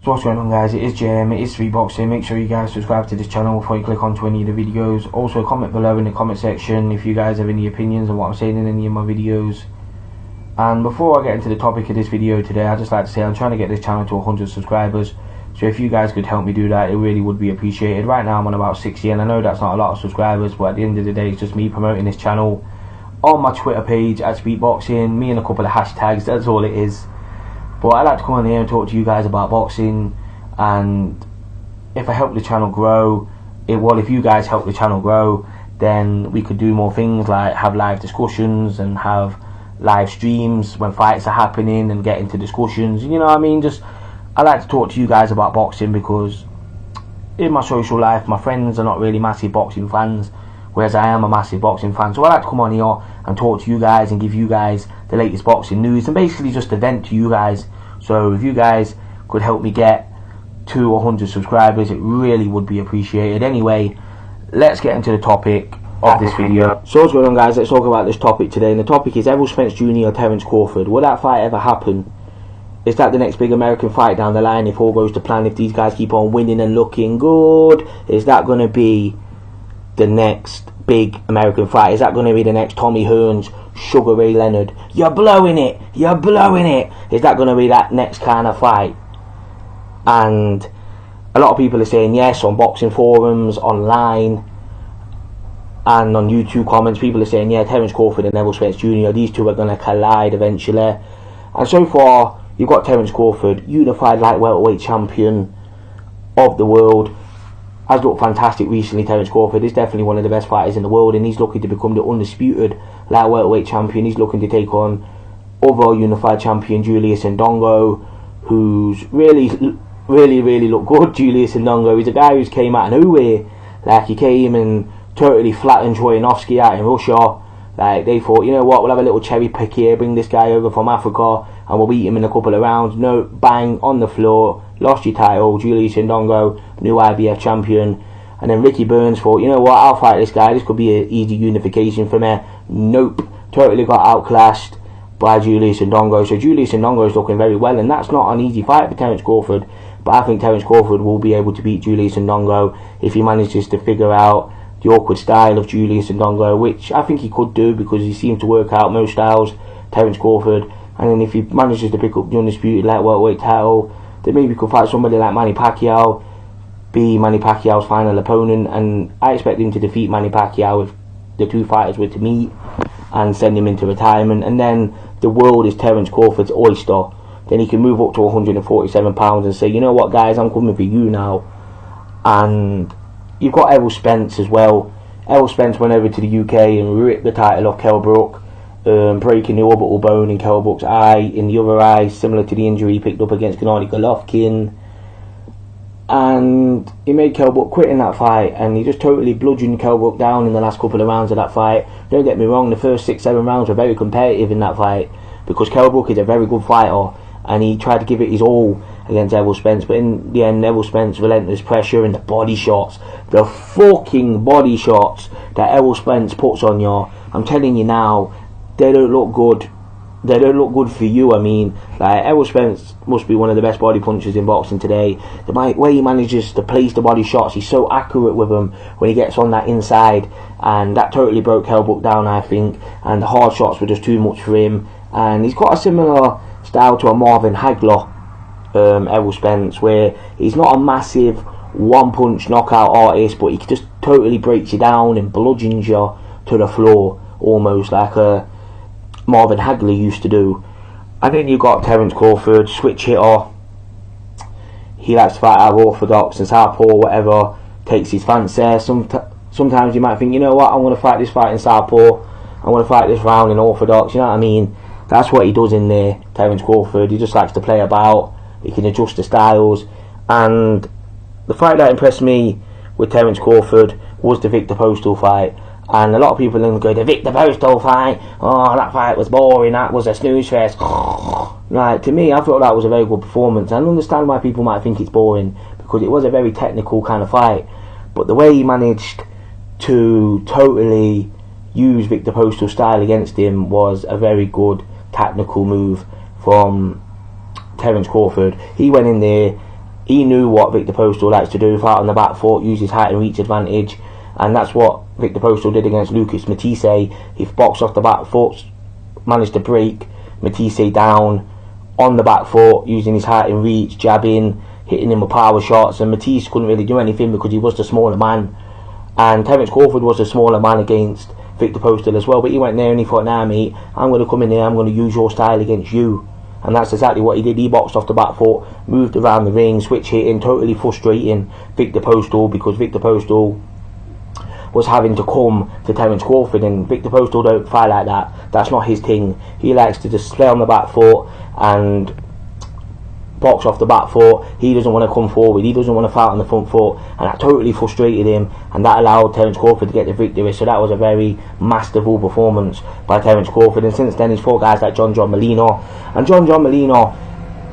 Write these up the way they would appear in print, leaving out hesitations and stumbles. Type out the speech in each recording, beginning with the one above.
So what's going on, guys? It is JM, it is Street Boxing. Make sure you guys subscribe to this channel before you click onto any of the videos. Also comment below in the comment section if you guys have any opinions on what I'm saying in any of my videos. And before I get into the topic of this video today, I'd just like to say I'm trying to get this channel to 100 subscribers. So if you guys could help me do that, it really would be appreciated. Right now I'm on about 60, and I know that's not a lot of subscribers, but at the end of the day it's just me promoting this channel on my Twitter page at Street Boxing, me and a couple of hashtags, that's all it is. But I like to come on here and talk to you guys about boxing, and if I help the channel grow, if you guys help the channel grow, then we could do more things like have live discussions and have live streams when fights are happening and get into discussions, you know what I mean? I like to talk to you guys about boxing because in my social life my friends are not really massive boxing fans, whereas I am a massive boxing fan. So I like to come on here and talk to you guys and give you guys the latest boxing news and basically just to vent to you guys. So if you guys could help me get to 100 subscribers, it really would be appreciated. Anyway, let's get into the topic of this video. So what's going on, guys? Let's talk about this topic today, and the topic is ERROL Spence Jr. Terence Crawford. Will that fight ever happen? Is that the next big American fight down the line if all goes to plan, if these guys keep on winning and looking good? Is that going to be the next big American fight? Is that going to be the next Tommy Hearns, Sugar Ray Leonard? You're blowing it, you're blowing it. Is that going to be that next kind of fight? And a lot of people are saying yes on boxing forums, online, and on YouTube comments. People are saying, yeah, Terence Crawford and ERROL Spence Jr., these two are going to collide eventually. And so far, you've got Terence Crawford, unified light welterweight champion of the world. Has looked fantastic recently. Terence Crawford is definitely one of the best fighters in the world, and he's looking to become the undisputed light welterweight champion. He's looking to take on other unified champion Julius Ndongo, who's really looked good. Julius Ndongo, he's a guy who's came out of nowhere. Like, he came and totally flattened Troyanovsky out in Russia. Like, they thought, you know what, we'll have a little cherry pick here, bring this guy over from Africa and we'll beat him in a couple of rounds. No, bang, on the floor, lost your title. Julius Ndongo, new IBF champion. And then Ricky Burns thought, you know what, I'll fight this guy, this could be an easy unification for me. Nope, totally got outclassed by Julius Ndongo. So Julius Ndongo is looking very well, and that's not an easy fight for Terence Crawford. But I think Terence Crawford will be able to beat Julius Ndongo if he manages to figure out the awkward style of Julius Ndongo, which I think he could do because he seems to work out most styles, Terence Crawford. And then if he manages to pick up the undisputed light welterweight title, then maybe he could fight somebody like Manny Pacquiao, be Manny Pacquiao's final opponent. And I expect him to defeat Manny Pacquiao if the two fighters were to meet and send him into retirement. And then the world is Terence Crawford's oyster. Then he can move up to 147 pounds and say, you know what, guys, I'm coming for you now. And you've got ERROL Spence as well. ERROL Spence went over to the UK and ripped the title off Kell Brook, breaking the orbital bone in Kell Brook's eye, in the other eye, similar to the injury he picked up against Gennady Golovkin. And he made Kell Brook quit in that fight, and he just totally bludgeoned Kell Brook down in the last couple of rounds of that fight. Don't get me wrong, the first 6-7 rounds were very competitive in that fight because Kell Brook is a very good fighter, and he tried to give it his all against ERROL Spence, but in the end ERROL Spence relentless pressure and the body shots, the fucking body shots that ERROL Spence puts on you, I'm telling you now, they don't look good. They don't look good for you. I mean, like, ERROL Spence must be one of the best body punchers in boxing today. The way he manages to place the body shots, he's so accurate with them when he gets on that inside, and that totally broke Kell Brook down, I think, and the hard shots were just too much for him. And he's got a similar style to a Marvin Hagler, ERROL Spence, where he's not a massive one-punch knockout artist, but he just totally breaks you down and bludgeons you to the floor, almost like a Marvin Hagler used to do. And then you've got Terence Crawford, switch hitter. He likes to fight out orthodox and southpaw, whatever takes his fancy. Sometimes you might think, you know what, I'm going to fight this fight in southpaw, I'm going to fight this round in orthodox, you know what I mean? That's what he does in there, Terence Crawford. He just likes to play about. He can adjust the styles. And the fight that impressed me with Terence Crawford was the Victor Postal fight. And a lot of people then go, the Victor Postal fight, oh, that fight was boring, that was a snooze fest. Like, to me, I thought that was a very good performance. I understand why people might think it's boring, because it was a very technical kind of fight. But the way he managed to totally use Victor Postal's style against him was a very good tactical move from Terence Crawford. He went in there he knew what Victor Postal likes to do, fight on the back foot, use his height and reach advantage, and that's what Victor Postal did against Lucas Matisse. He boxed off the back foot, managed to break Matisse down on the back foot, using his height and reach, jabbing, hitting him with power shots, and Matisse couldn't really do anything because he was the smaller man. And Terence Crawford was a smaller man against Victor Postal as well, but he went there and he thought, nah mate, I'm going to come in there, I'm going to use your style against you. And that's exactly what he did. He boxed off the back foot, moved around the ring, switch hitting, totally frustrating Victor Postal, because Victor Postal was having to come to Terence Crawford, and Victor Postal don't fight like that. That's not his thing. He likes to just play on the back foot and box off the back foot. He doesn't want to come forward, he doesn't want to fight on the front foot, and that totally frustrated him, and that allowed Terence Crawford to get the victory. So that was a very masterful performance by Terence Crawford. And since then he's fought guys like John Molina, and John Molina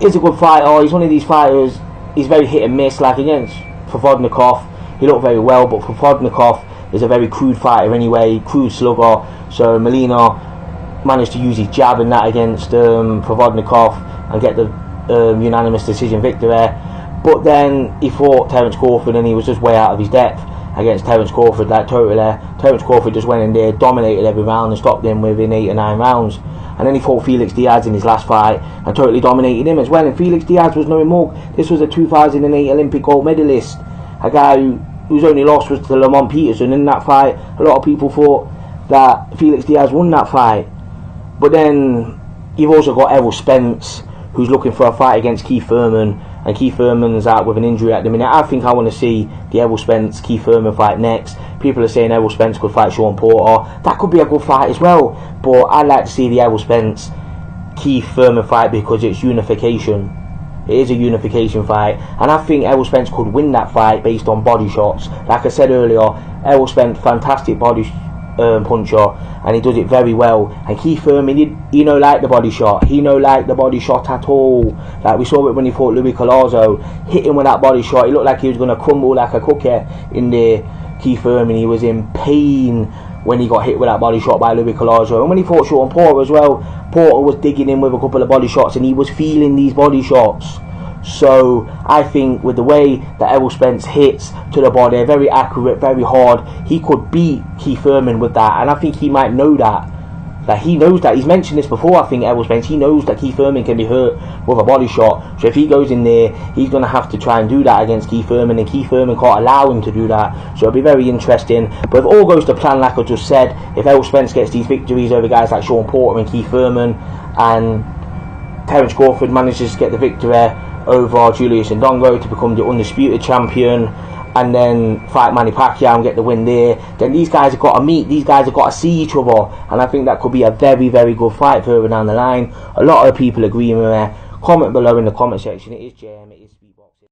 is a good fighter. He's one of these fighters, he's very hit and miss. Like against Provodnikov, he looked very well, but Provodnikov is a very crude fighter anyway, crude slugger. So Molina managed to use his jab in that against Provodnikov and get the unanimous decision victory. But then he fought Terence Crawford and he was just way out of his depth against Terence Crawford, like totally. Terence Crawford just went in there, dominated every round and stopped him within 8 or 9 rounds. And then he fought Felix Diaz in his last fight and totally dominated him as well. And Felix Diaz was no mug. This was a 2008 Olympic gold medalist, a guy whose only loss was to Lamont Peterson in that fight. A lot of people thought that Felix Diaz won that fight. But then you've also got ERROL Spence, who's looking for a fight against Keith Thurman, and Keith Thurman's out with an injury at the minute. I think I want to see the ERROL Spence Keith Thurman fight next. People are saying ERROL Spence could fight Sean Porter. That could be a good fight as well, but I'd like to see the ERROL Spence Keith Thurman fight because it's unification. It is a unification fight, and I think ERROL Spence could win that fight based on body shots. Like I said earlier, ERROL Spence, fantastic body puncher, and he does it very well. And Keith Thurman, he no like the body shot. He no like the body shot at all. Like we saw it when he fought Louis Collazo, hit him with that body shot. He looked like he was going to crumble like a cookie in there. Keith Thurman, he was in pain when he got hit with that body shot by Louis Collazo. And when he fought Sean Porter as well, Porter was digging in with a couple of body shots and he was feeling these body shots. So I think with the way that ERROL Spence hits to the body, very accurate, very hard, he could beat Keith Thurman with that. And I think he might know that. Like he knows that. He's mentioned this before, I think, ERROL Spence. He knows that Keith Thurman can be hurt with a body shot. So if he goes in there, he's going to have to try and do that against Keith Thurman, and Keith Thurman can't allow him to do that. So it'll be very interesting. But if all goes to plan, like I just said, if ERROL Spence gets these victories over guys like Sean Porter and Keith Thurman, and Terence Crawford manages to get the victory over Julius Ndongo to become the undisputed champion, and then fight Manny Pacquiao and get the win there, then these guys have got to meet, these guys have got to see each other, and I think that could be a very, very good fight further down the line. A lot of people agree with me. Comment below in the comment section. It is JM, it is Speedball.